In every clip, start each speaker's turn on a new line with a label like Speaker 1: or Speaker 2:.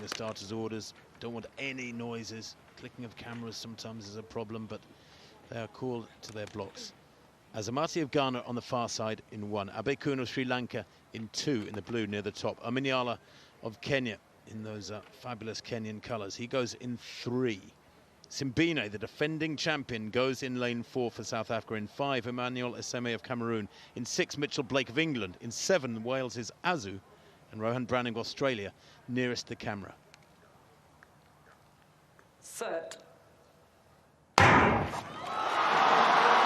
Speaker 1: the starter's orders. Don't want any noises. Clicking of cameras sometimes is a problem, but they are called to their blocks. Azamati of Ghana on the far side in 1. Abekun of Sri Lanka in 2 in the blue near the top. OMANYALA of Kenya in those fabulous Kenyan colours. He goes in 3. Simbine, the defending champion, goes in lane 4 for South Africa. In 5, Emmanuel Eseme of Cameroon. In 6, Mitchell Blake of England. In 7, Wales' Azu. And Rohan Browning of Australia nearest the camera.
Speaker 2: Set.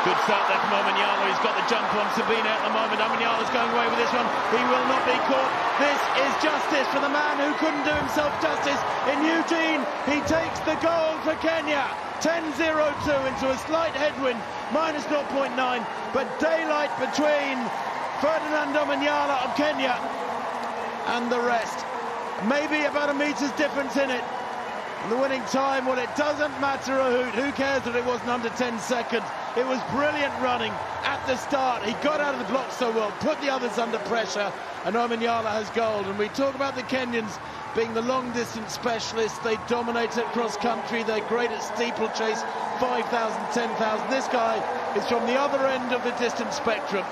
Speaker 1: Good start there from OMANYALA. He's got the jump on Sabina at the moment. OMANYALA's going away with this one. He will not be caught. This is justice for the man who couldn't do himself justice in Eugene. He takes the goal for Kenya. 10-0-2 into a slight headwind, minus 0.9. But daylight between Ferdinand OMANYALA of Kenya and the rest. Maybe about a meter's difference in it. And the winning time, well, it doesn't matter a hoot. Who cares that it wasn't under 10 seconds? It was brilliant running at the start. He got out of the block so well, put the others under pressure, and OMANYALA has gold. And we talk about the Kenyans being the long-distance specialists. They dominate at cross-country. They're great at steeplechase, 5,000, 10,000. This guy is from the other end of the distance spectrum.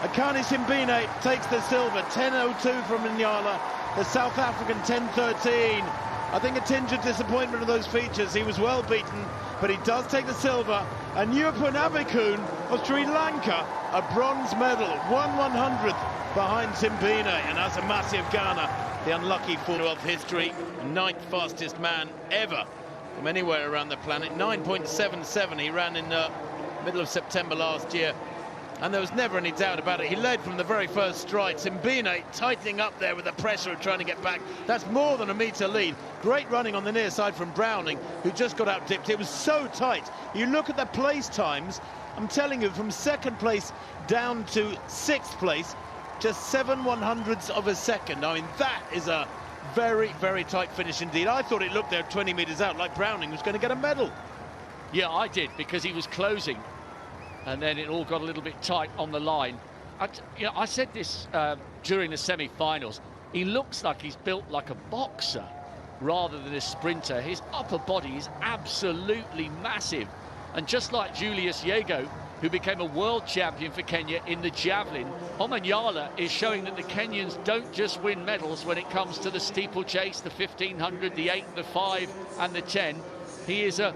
Speaker 1: Akani Simbine takes the silver, 10.02 from OMANYALA. The South African 10.13. I think a tinge of disappointment of those features. He was well beaten, but he does take the silver. And Nyupun Abekun of Sri Lanka, a bronze medal, 1/100th behind Simbine. And Azamati of Ghana, the unlucky Commonwealth history, 9th fastest man ever from anywhere around the planet. 9.77 he ran in the middle of September last year. And there was never any doubt about it. He led from the very first stride. Simbine tightening up there with the pressure of trying to get back. That's more than a metre lead. Great running on the near side from Browning, who just got out-dipped. It was so tight. You look at the place times, I'm telling you, from 2nd place down to 6th place, just 7/100ths of a second. I mean, that is a very, very tight finish indeed. I thought it looked there 20 metres out, like Browning was going to get a medal.
Speaker 3: Yeah, I did, because he was closing. And then it all got a little bit tight on the line. I said this during the semi-finals. He looks like he's built like a boxer rather than a sprinter. His upper body is absolutely massive. And just like Julius Yego, who became a world champion for Kenya in the javelin, OMANYALA is showing that the Kenyans don't just win medals when it comes to the steeplechase, the 1500, the 8, the 5 and the 10. He is a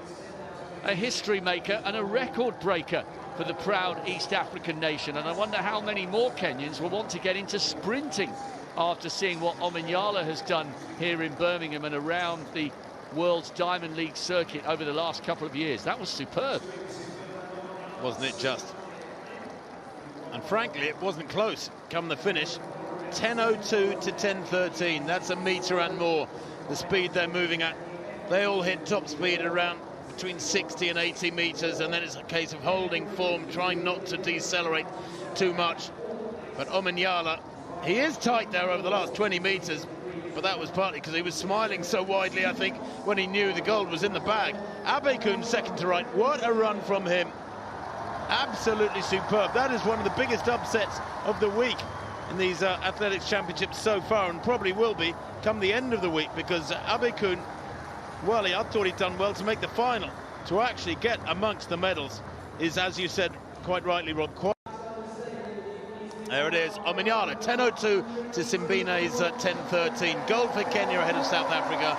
Speaker 3: history maker and a record breaker for the proud East African nation. And I wonder how many more Kenyans will want to get into sprinting after seeing what OMANYALA has done here in Birmingham and around the World's Diamond League circuit over the last couple of years. That was superb.
Speaker 1: Wasn't it just? And frankly, it wasn't close come the finish. 10.02 to 10.13. That's a metre and more, the speed they're moving at. They all hit top speed around between 60 and 80 metres, and then it's a case of holding form, trying not to decelerate too much. But OMANYALA, he is tight there over the last 20 metres, but that was partly because he was smiling so widely, I think, when he knew the gold was in the bag. Abekun second to right. What a run from him. Absolutely superb. That is one of the biggest upsets of the week in these athletics championships so far, and probably will be come the end of the week, because Abekun, well, I thought he'd done well to make the final. To actually get amongst the medals is, as you said quite rightly, Rob, there it is, OMANYALA, 10.02 to Simbine's 10.13. Gold for Kenya ahead of South Africa.